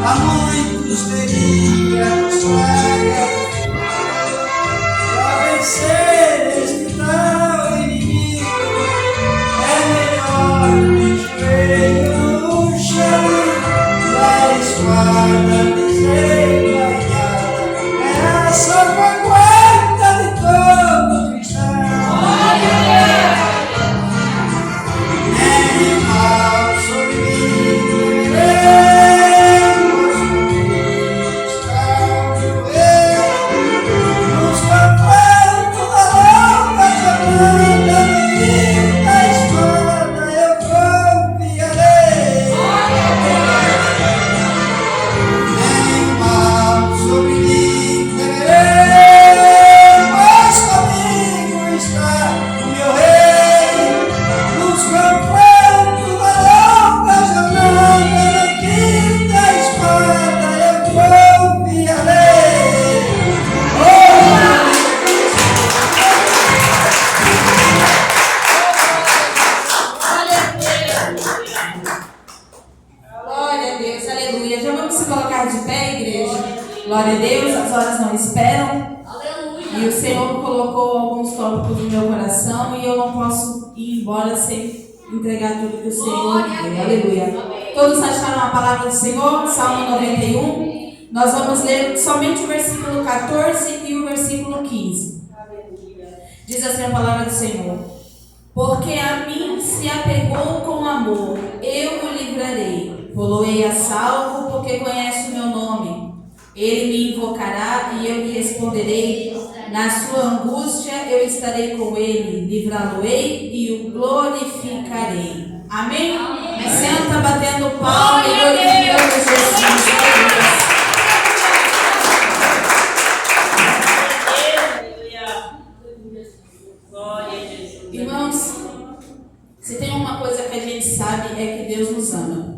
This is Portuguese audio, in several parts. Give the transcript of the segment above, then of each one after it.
a muitos teria mostrado para vencer este tal inimigo. É melhor me joelho no chão, da espada desembainhada, é a salvaguarda de todo cristão. Nem mal sobre mim temeremos, está o meu rei, nos confrontos da longa jornada, no da espada eu confiarei. Nem mal sobre mim temerei, pois comigo está o meu rei, nos confrontos da longa jornada, no da espada eu confiarei. Glória a Deus, aleluia. Já vamos se colocar de pé, igreja? Glória a Deus, as horas não esperam. E o Senhor colocou alguns tópicos no meu coração e eu não posso ir embora sem entregar tudo que o Senhor deu. Aleluia. Todos acharam a palavra do Senhor? Salmo 91. Nós vamos ler somente o versículo 14 e o versículo 15. Diz assim a palavra do Senhor: porque a mim se apegou com amor, eu o livrarei. Poloei a salvo, porque conhece o meu nome. Ele me invocará e eu lhe responderei. Na sua angústia eu estarei com ele, livrá-lo-ei e o glorificarei. Amém? Senta batendo palma e glorificando Jesus. Irmãos, se tem uma coisa que a gente sabe é que Deus nos ama.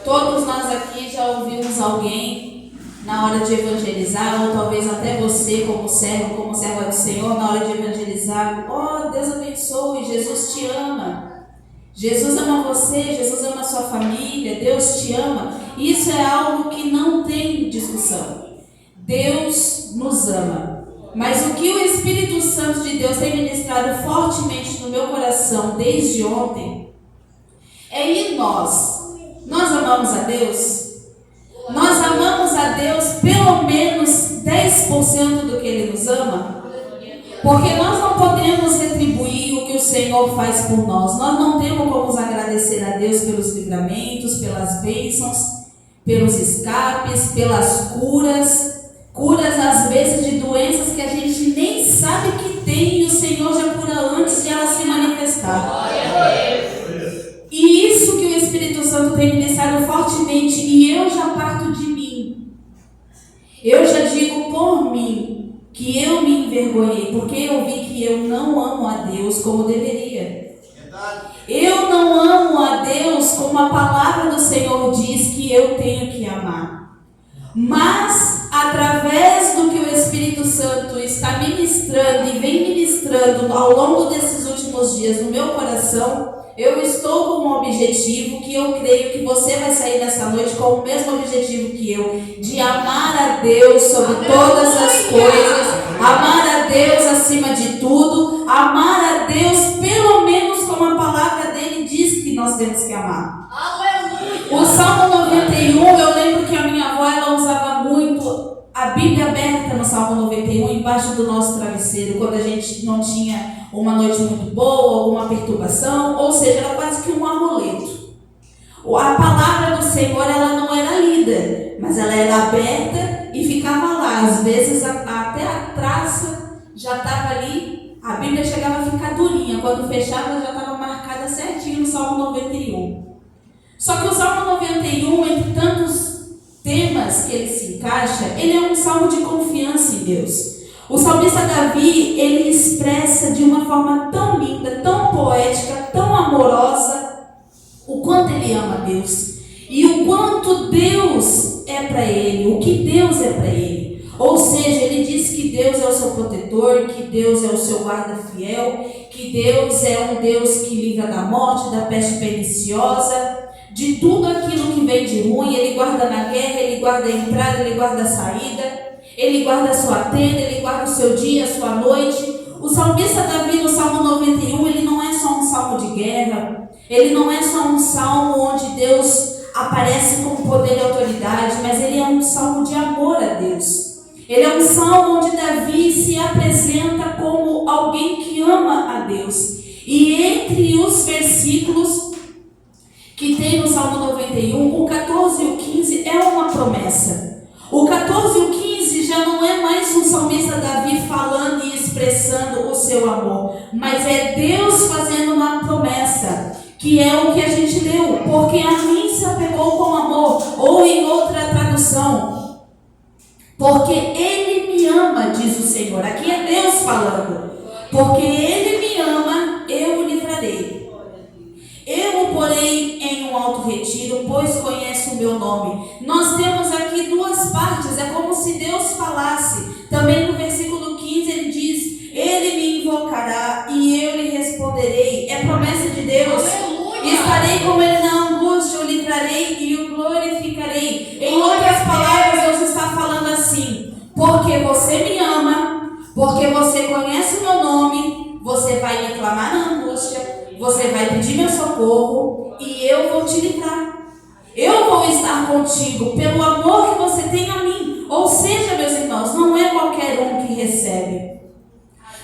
Todos nós aqui já ouvimos alguém na hora de evangelizar, ou talvez até você como servo, como serva do Senhor, na hora de evangelizar: oh, Deus abençoe, Jesus te ama. Jesus ama você, Jesus ama a sua família, Deus te ama. Isso é algo que não tem discussão. Deus nos ama. Mas o que o Espírito Santo de Deus tem ministrado fortemente no meu coração desde ontem é: e nós? Nós amamos a Deus? Nós amamos a Deus pelo menos 10% do que Ele nos ama? Porque nós não podemos retribuir o que o Senhor faz por nós. Nós não temos como agradecer a Deus pelos livramentos, pelas bênçãos, pelos escapes, pelas curas às vezes de doenças que a gente nem sabe que tem, e o Senhor já cura antes de ela se manifestar. E isso que o Espírito Santo tem ministrado fortemente, e eu já parto de mim. Eu já digo por mim que eu me envergonhei, porque eu vi que eu não amo a Deus como deveria. Eu não amo a Deus como a palavra do Senhor diz que eu tenho que amar. Mas, através do que o Espírito Santo está ministrando e vem ministrando ao longo desses últimos dias no meu coração, eu estou com um objetivo que eu creio que você vai sair dessa noite com o mesmo objetivo que eu, de amar a Deus sobre todas as coisas, amar a Deus acima de tudo, amar a Deus pelo menos como a palavra dele diz que nós temos que amar. O Salmo 91, eu lembro que a minha avó, ela usava muito a Bíblia aberta no Salmo 91, embaixo do nosso travesseiro, quando a gente não tinha uma noite muito boa, alguma perturbação, ou seja, era quase que um amuleto. A palavra do Senhor, ela não era lida, mas ela era aberta e ficava lá. Às vezes até a traça já estava ali, a Bíblia chegava a ficar durinha, quando fechava já estava marcada certinho no Salmo 91. Só que o Salmo 91, entre tantos temas que ele se encaixa, ele é um salmo de confiança em Deus. O salmista Davi, ele expressa de uma forma tão linda, tão poética, tão amorosa, o quanto ele ama Deus e o quanto Deus é para ele, o que Deus é para ele. Ou seja, ele diz que Deus é o seu protetor, que Deus é o seu guarda fiel, que Deus é um Deus que livra da morte, da peste perniciosa, de tudo aquilo que vem de ruim. Ele guarda na guerra, ele guarda a entrada, ele guarda a saída, ele guarda a sua tenda, ele guarda o seu dia, a sua noite. O salmista Davi, no Salmo 91, ele não é só um salmo de guerra, ele não é só um salmo onde Deus aparece com poder e autoridade, mas ele é um salmo de amor a Deus. Ele é um salmo onde Davi se apresenta como alguém que ama a Deus. E entre os versículos que tem no Salmo 91, o 14 e o 15 é uma promessa. O 14 e o 15 já não é mais um salmista Davi falando e expressando o seu amor, mas é Deus fazendo uma promessa, que é o que a gente leu: porque a mim se apegou com amor, ou em outra tradução, porque Ele me ama, diz o Senhor. Aqui é Deus falando. Porque Ele me ama, eu o livrarei. Eu o porei em um alto retiro, pois conhece o meu nome. Nós temos aqui duas partes, é como se Deus falasse. Também no versículo 15 ele diz: Ele me invocará e eu lhe responderei. É promessa de Deus. Estarei com Ele na angústia, o livrarei e o glorificarei. Em outras palavras, Deus está falando assim: porque você me ama, porque você conhece o meu nome, você vai me clamar na angústia, você vai pedir meu socorro e eu vou te livrar. Eu vou estar contigo pelo amor que você tem a mim. Ou seja, meus irmãos, não é qualquer um que recebe.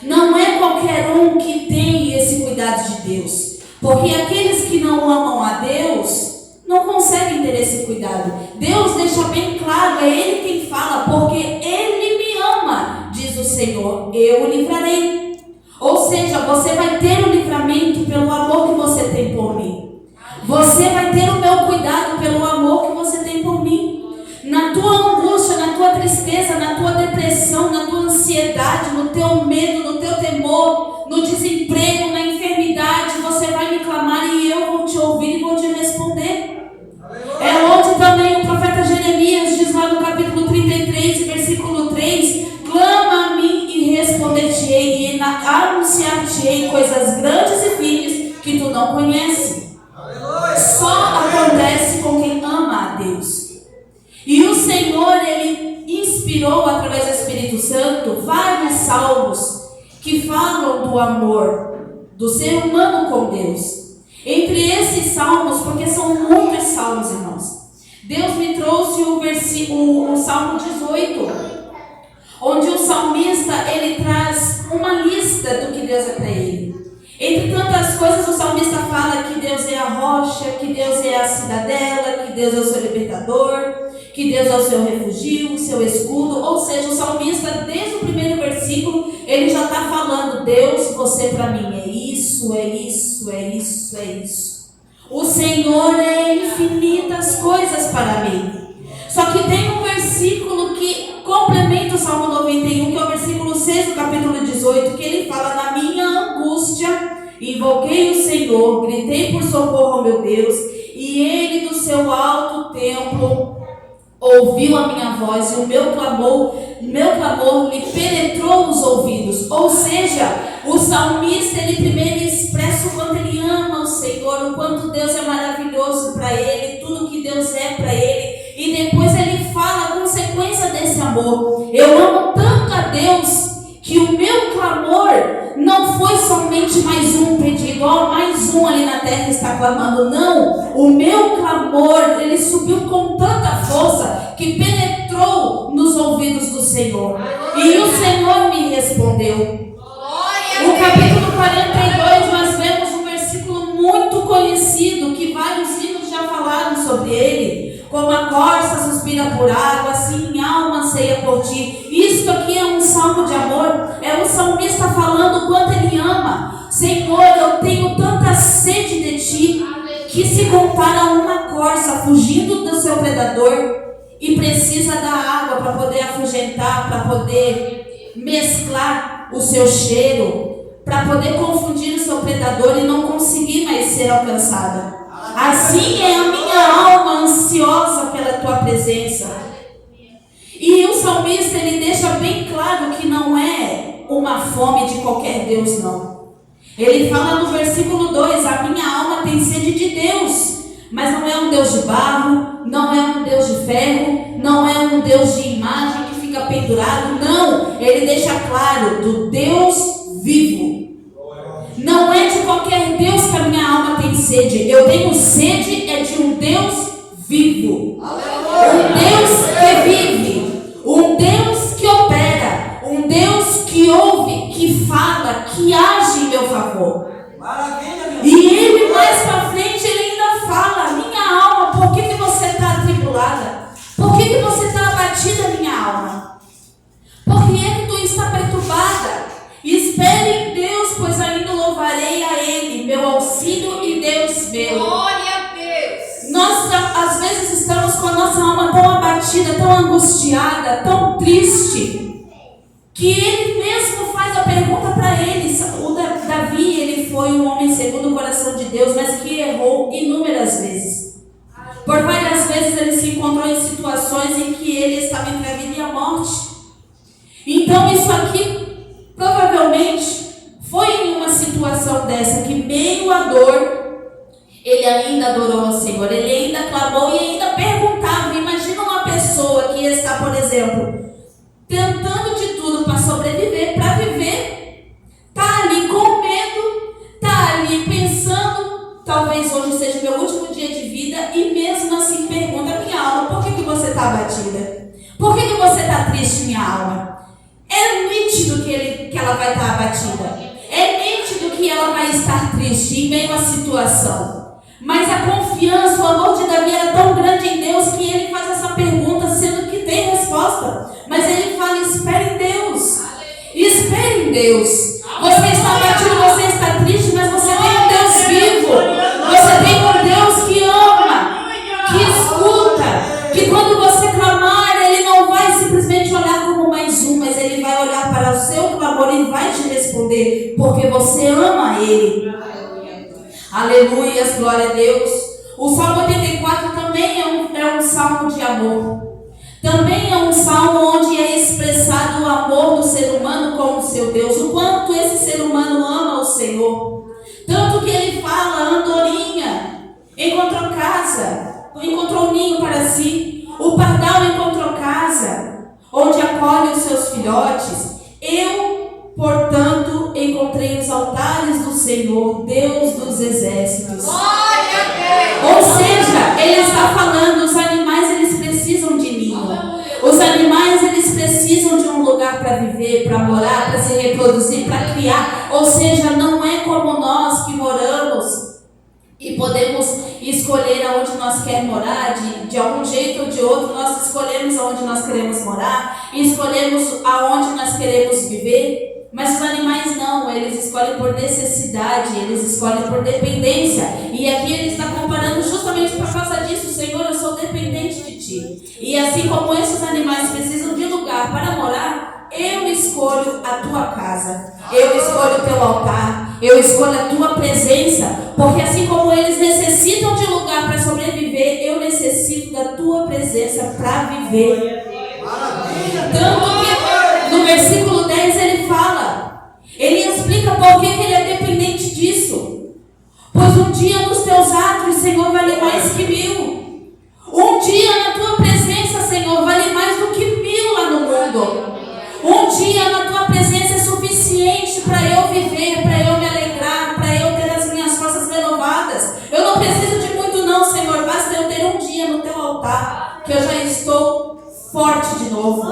Não é qualquer um que tem esse cuidado de Deus. Porque aqueles que não amam a Deus não conseguem ter esse cuidado. Deus deixa bem claro, é Ele quem fala: porque Ele me ama, diz o Senhor, eu o livrarei. Ou seja, você vai ter o livramento pelo amor que você tem por mim. Você vai ter o meu cuidado pelo amor que você tem por mim. Na tua angústia, na tua tristeza, na tua depressão, na tua ansiedade, no teu medo, no teu temor, no desemprego, na enfermidade, você vai me clamar e eu vou te ouvir e vou te responder. É onde também o profeta Jeremias diz lá no capítulo 33, versículo 3: clama a mim e responder-te-ei, e anunciar-te-ei coisas grandes e firmes que tu não conheces. Só acontece com quem ama a Deus. E o Senhor, Ele inspirou através do Espírito Santo vários salmos que falam do amor do ser humano com Deus. Entre esses salmos, porque são muitos salmos, irmãos, Deus me trouxe o Salmo 18, onde o salmista, ele traz uma lista do que Deus é para ele. Entre tantas coisas, o salmista fala que Deus é a rocha, que Deus é a cidadela, que Deus é o seu libertador, que Deus é o seu refúgio, o seu escudo. Ou seja, o salmista, desde o primeiro versículo, ele já está falando: Deus, você para mim é isso, é isso, é isso, é isso. O Senhor é infinitas coisas para mim. Só que tem um versículo que complementa o Salmo 91, que é o versículo 6 do capítulo 18, que ele fala: na minha angústia invoquei o Senhor, gritei por socorro ao meu Deus, e Ele do seu alto templo ouviu a minha voz, e o meu clamor lhe penetrou os ouvidos. Ou seja, o salmista, ele primeiro expressa o quanto ele ama o Senhor, o quanto Deus é maravilhoso para ele, tudo que Deus é para ele, e depois ele fala a consequência desse amor. Eu amo tanto a Deus que o meu clamor não foi somente mais um pedido, mais um ali na terra está clamando. Não, o meu clamor, ele subiu com tanta força que penetrou nos ouvidos do Senhor. E o Senhor me respondeu. No capítulo 42 nós vemos um versículo muito conhecido, que vários hinos já falaram sobre ele. Como a corça suspira por água, assim minha alma anseia por ti. Isto aqui é um salmo de amor. É o salmista falando o quanto ele ama. Senhor, eu tenho tanta sede de ti, que se compara a uma corça fugindo do seu predador e precisa da água para poder afugentar, para poder mesclar o seu cheiro, para poder confundir o seu predador e não conseguir mais ser alcançada. Assim é a minha alma ansiosa pela tua presença. E o salmista, ele deixa bem claro que não é uma fome de qualquer Deus, não. Ele fala no versículo 2: a minha alma tem sede de Deus, Mas não é um Deus de barro, não é um Deus de ferro, não é um Deus de imagem que fica pendurado, não. Ele deixa claro, do Deus vivo. Não é de qualquer Deus que a minha alma tem sede. Eu tenho sede é de um Deus vivo. Um Deus que vive. Um Deus que opera. Um Deus que ouve, que fala, que age em meu favor. E ele mais pra frente, ele ainda fala: minha alma, por que você está atribulada? Por que você está abatida, minha alma? Por que é que tu está perturbada? Espere em Deus, pois ainda louvarei a Ele, meu auxílio e Deus meu. Glória a Deus. Nós, às vezes, estamos com a nossa alma tão abatida, tão angustiada, tão triste, que Ele mesmo faz a pergunta para ele. O Davi, ele foi um homem segundo o coração de Deus, mas que errou inúmeras vezes. Por várias vezes ele se encontrou em situações em que ele estava entre a vida e a morte. Então isso aqui provavelmente foi em uma situação dessa que, meio à dor, ele ainda adorou ao Senhor, ele ainda clamou e ainda perguntava. Imagina uma pessoa que está, por exemplo, tentando de tudo para sobreviver, para viver, está ali com medo, está ali pensando, talvez hoje seja meu último dia de vida, e mesmo assim pergunta: minha alma, por que você está abatida? Por que você está triste, minha alma? É nítido que ela vai estar abatida. É nítido que ela vai estar triste em meio à situação. Mas a confiança, o amor de Davi era tão grande em Deus que ele faz essa pergunta, sendo que tem resposta. Mas ele fala: espere em Deus. Espere em Deus. Você está abatido, você está triste, mas você tem um Deus vivo. Você tem um Deus que ama, que escuta, que quando você clamar, Ele não vai simplesmente olhar como mais um, mas Ele vai olhar para o seu clamor e vai te responder, porque você ama Ele. Aleluia, glória a Deus. O Salmo 84 também é um salmo de amor. Também é um salmo onde é expressado o amor do ser humano com o seu Deus. O quanto esse ser humano ama o Senhor. Tanto que ele fala: a andorinha encontrou casa, encontrou um ninho para si. O pardal encontrou casa, onde acolhe os seus filhotes. Eu, portanto, encontrei os altares do Senhor, Deus dos exércitos. Ou seja, ele está falando: os animais, eles precisam de ninho. Os animais, eles precisam de um lugar para viver, para morar, para se reproduzir, para criar. Ou seja, não é como nós que moramos e podemos escolher aonde nós queremos morar, de algum jeito ou de outro. Nós escolhemos aonde nós queremos morar, escolhemos aonde nós queremos viver. Mas os animais não, eles escolhem por necessidade, eles escolhem por dependência. E aqui ele está comparando justamente por causa disso: Senhor, eu sou dependente de Ti. E assim como esses animais precisam de lugar para morar, eu escolho a Tua casa, eu escolho o Teu altar, eu escolho a Tua presença. Porque assim como eles necessitam de lugar para sobreviver, eu necessito da Tua presença para viver. Tanto que no versículo 10 ele fala, ele explica por que ele é dependente disso. Pois um dia nos teus atos, Senhor, vale mais que 1000. Um dia na tua presença, Senhor, vale mais do que 1000 lá no mundo. Um dia na tua presença é suficiente para eu viver, para eu me alegrar, para eu ter as minhas forças renovadas. Eu não preciso de muito não, Senhor, basta eu ter um dia no teu altar, que eu já estou forte de novo.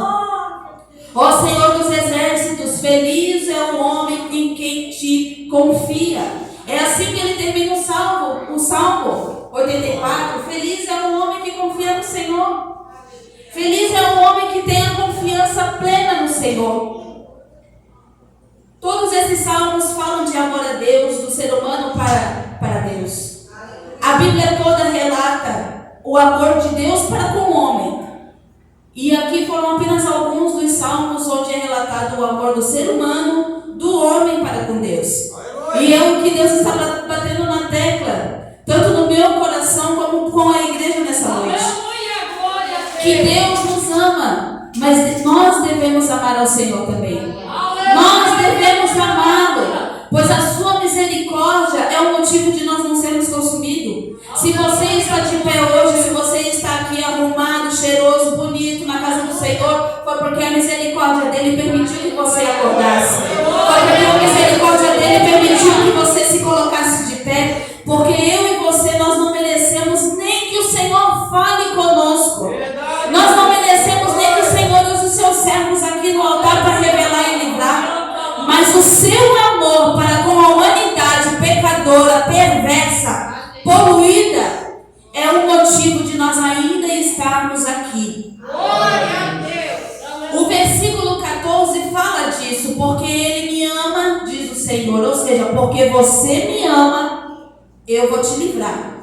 Ó Senhor dos exércitos, feliz é o homem em quem te confia. É assim que ele termina o Salmo 84. Feliz é o homem que confia no Senhor. Feliz é o homem que tem a confiança plena no Senhor. Todos esses salmos falam de amor a Deus, do ser humano para Deus. A Bíblia toda relata o amor de Deus para com o homem. E aqui foram apenas alguns dos salmos onde é relatado o amor do ser humano, do homem para com Deus. E é o que Deus está batendo na tecla, tanto no meu coração como com a igreja nessa noite. Que Deus nos ama, mas nós devemos amar ao Senhor também. Nós devemos amá-lo, pois a sua misericórdia é o motivo de nós não sermos consumidos. Se você está arrumado, cheiroso, bonito na casa do Senhor, foi porque a misericórdia dele permitiu que você acordasse. Foi porque a misericórdia dele permitiu que você se colocasse de pé. Porque eu e você, nós não merecemos nem que o Senhor fale conosco. Nós não merecemos nem que o Senhor use os seus servos aqui no altar para revelar e livrar. Mas o seu amor para com a humanidade pecadora, perversa, poluída, é o motivo de nós ainda estarmos aqui. Glória a Deus. O versículo 14 fala disso. Porque Ele me ama, diz o Senhor. Ou seja, porque você me ama, eu vou te livrar.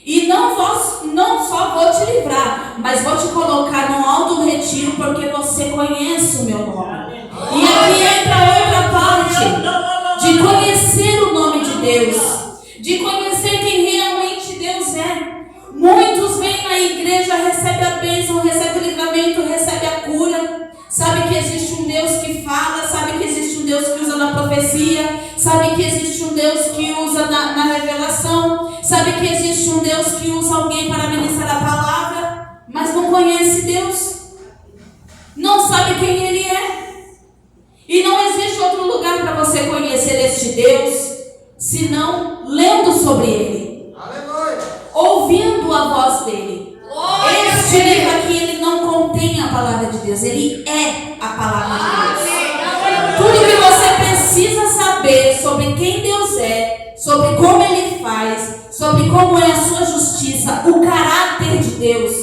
E não só vou te livrar, mas vou te colocar no alto retiro, porque você conhece o meu nome. E aqui entra outra parte, de conhecer o nome de Deus, de conhecer quem realmente Deus é. Muitos vêm na igreja, recebem a bênção, recebem o livramento, recebem a cura. Sabe que existe um Deus que fala, sabe que existe um Deus que usa na profecia, sabe que existe um Deus que usa na revelação, sabe que existe um Deus que usa alguém para ministrar a palavra, mas não conhece Deus, não sabe quem Ele é. E não existe outro lugar para você conhecer este Deus, senão lendo sobre Ele, ouvindo a voz dele. Este livro aqui, ele não contém a palavra de Deus, ele é a palavra de Deus. Tudo que você precisa saber sobre quem Deus é, sobre como Ele faz, sobre como é a sua justiça, o caráter de Deus,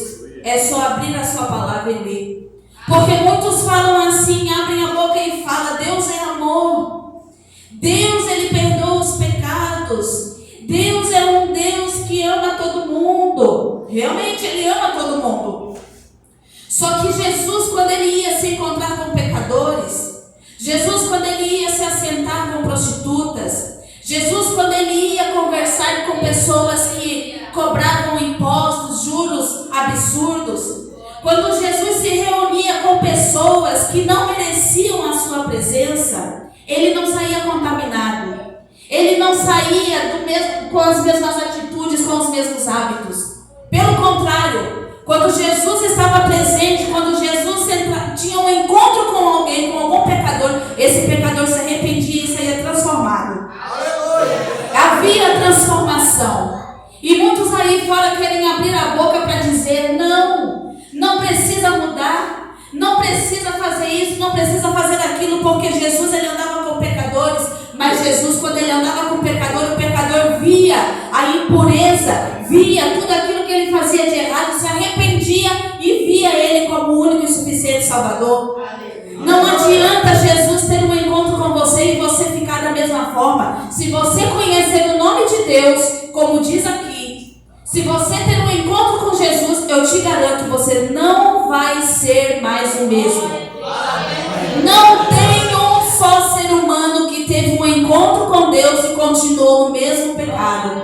é só abrir a sua palavra e ler. Porque muitos falam assim, abrem a boca e falam: Deus é amor, Deus, Ele perdoa os pecados, Deus é um Deus que ama todo mundo. Realmente Ele ama todo mundo. Só que Jesus, quando Ele ia se encontrar com pecadores, Jesus, quando Ele ia se assentar com prostitutas, Jesus, quando Ele ia conversar com pessoas que cobravam impostos, juros absurdos, quando Jesus se reunia com pessoas que não mereciam a sua presença, Ele não saía contaminado. Ele não saía com as mesmas atitudes, com os mesmos hábitos. Pelo contrário, quando Jesus estava presente, quando Jesus tinha um encontro com alguém, com algum pecador, esse pecador se arrependia e saía transformado. Havia transformação. E muitos aí fora querem abrir a boca para dizer: não precisa mudar, não precisa fazer isso, não precisa fazer aquilo, porque Jesus, Ele andava com pecadores. Mas Jesus, quando Ele andava com o pecador via a impureza, via tudo aquilo que ele fazia de errado, se arrependia e via Ele como o único e suficiente Salvador. Não adianta Jesus ter um encontro com você e você ficar da mesma forma. Se você conhecer o nome de Deus, como diz aqui, se você ter um encontro com Jesus, eu te garanto, você não vai ser mais o mesmo. Não tem um só ser humano que teve um encontro com Deus e continuou no mesmo pecado.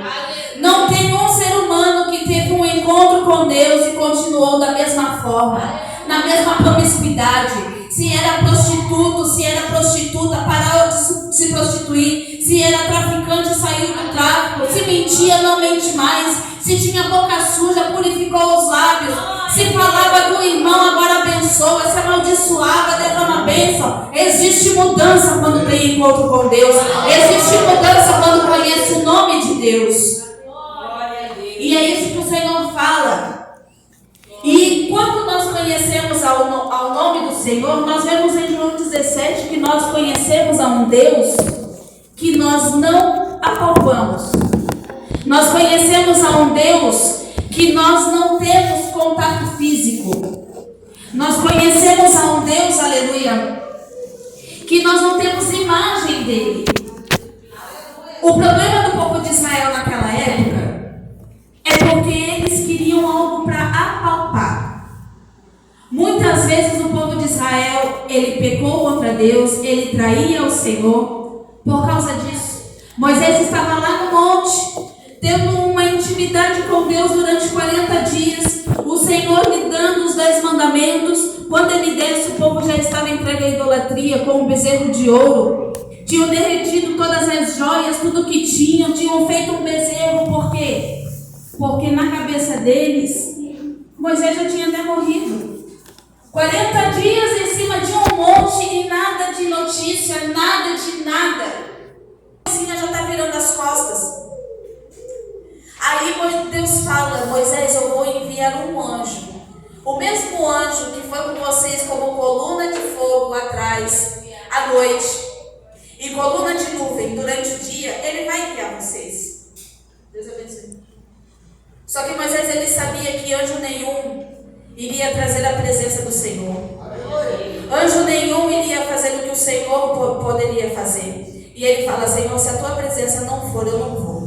Não tem um ser humano que teve um encontro com Deus e continuou da mesma forma, na mesma promiscuidade. Se era prostituto, se era prostituta, parou de se prostituir. Se era traficante, saiu do tráfico. Se mentia, não mente mais. Se tinha boca suja, purificou os lábios. Se falava do irmão, agora abençoa. Se amaldiçoava, derrama bênção. Existe mudança quando tem encontro com Deus. Existe mudança quando conhece o nome de Deus. E é isso que o Senhor fala. E quando nós conhecemos ao nome do Senhor, nós vemos em João 17 que nós conhecemos a um Deus que nós não apalpamos. Nós conhecemos a um Deus que nós não temos contato físico. Nós conhecemos a um Deus, aleluia, que nós não temos imagem dele. O problema do povo de Israel naquela época é porque eles queriam algo para apalpar. Muitas vezes o povo de Israel, ele pecou contra Deus, ele traía o Senhor. Por causa disso, Moisés estava lá no monte, tendo uma intimidade com Deus durante 40 dias. O Senhor lhe dando os 10 mandamentos. Quando ele desce, o povo já estava entregue à idolatria com um bezerro de ouro. Tinham derretido todas as joias, tudo que tinham feito um bezerro. Por quê? Porque na cabeça deles, Moisés já tinha até morrido. 40 dias em cima de um monte e nada de notícia, nada de nada. A Moisinha já está virando as costas. Aí Deus fala: Moisés, eu vou enviar um anjo. O mesmo anjo que foi com vocês como coluna de fogo atrás, à noite, e coluna de nuvem durante o dia, ele vai enviar vocês. Deus abençoe. Só que Moisés, ele sabia que anjo nenhum iria trazer a presença do Senhor. Anjo nenhum iria fazer o que o Senhor poderia fazer. E ele fala: Senhor, se a tua presença não for, eu não vou.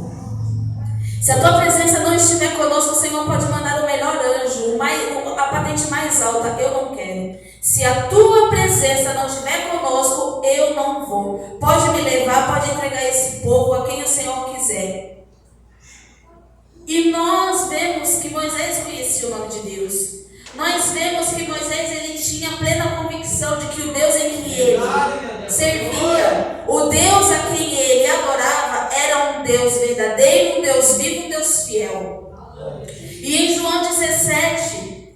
Se a tua presença não estiver conosco, o Senhor pode mandar o melhor anjo, a patente mais alta, eu não quero. Se a tua presença não estiver conosco, eu não vou. Pode me levar, pode entregar esse povo a quem o Senhor quiser. E nós vemos que Moisés conhecia o nome de Deus. Nós vemos que Moisés, ele tinha plena convicção de que o Deus em que ele servia, o Deus a quem ele adorava, era um Deus verdadeiro, um Deus vivo, um Deus fiel. E em João 17,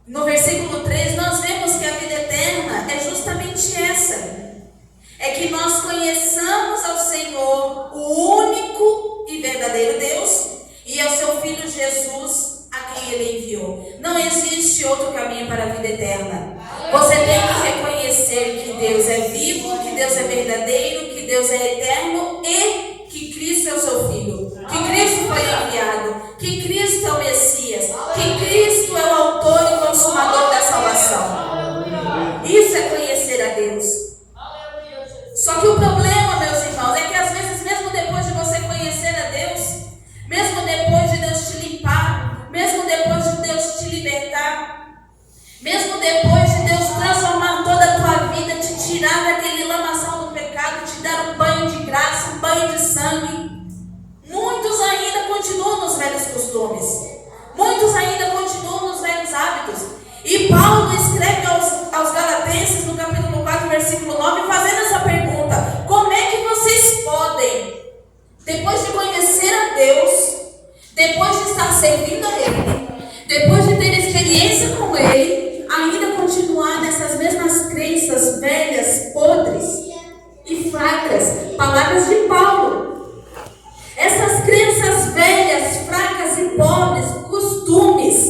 no versículo 3, nós vemos que a vida eterna é justamente essa. É que nós conheçamos ao Senhor, o único e verdadeiro Deus, e ao seu Filho Jesus, a quem ele enviou. Não existe outro caminho para a vida eterna. Você tem que reconhecer que Deus é vivo, que Deus é verdadeiro, que Deus é eterno e que Cristo é o seu Filho. Que Cristo foi enviado, que Cristo é o Messias, que Cristo é o autor e consumador da salvação. Isso é conhecer a Deus. Só que o problema, meus irmãos, é que às vezes, mesmo depois de você conhecer a Deus, mesmo depois de Deus te limpar, mesmo depois de Deus te libertar, mesmo depois de Deus transformar toda a tua vida, te tirar daquele lamaçal do pecado, te dar um banho de graça, um banho de sangue, muitos ainda continuam nos velhos costumes, muitos ainda continuam nos velhos hábitos. E Paulo escreve aos Galatenses, no capítulo 4, versículo 9, fazendo essa pergunta: como é que vocês podem, depois de conhecer a Deus, depois de estar servindo a Ele, depois de ter experiência com Ele, ainda continuar nessas mesmas crenças velhas, podres e fracas? Palavras de Paulo. Essas crenças velhas, fracas e pobres, costumes,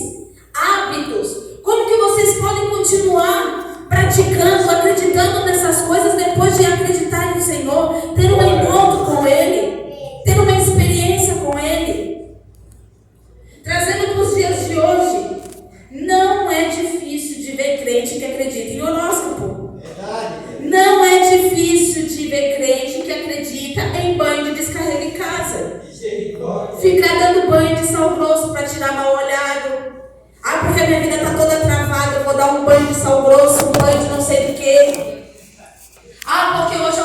hábitos, como que vocês podem continuar praticando, acreditando nessas coisas depois de acreditar no Senhor, ter um encontro com Ele, ter uma experiência com Ele? Trazendo para os dias de hoje, não é difícil de ver crente que acredita em horóscopo. Não é difícil de ver crente que acredita em banho de descarrego em casa. Ficar dando banho de sal grosso para tirar mal olhado. Ah, porque a minha vida está toda atrasada.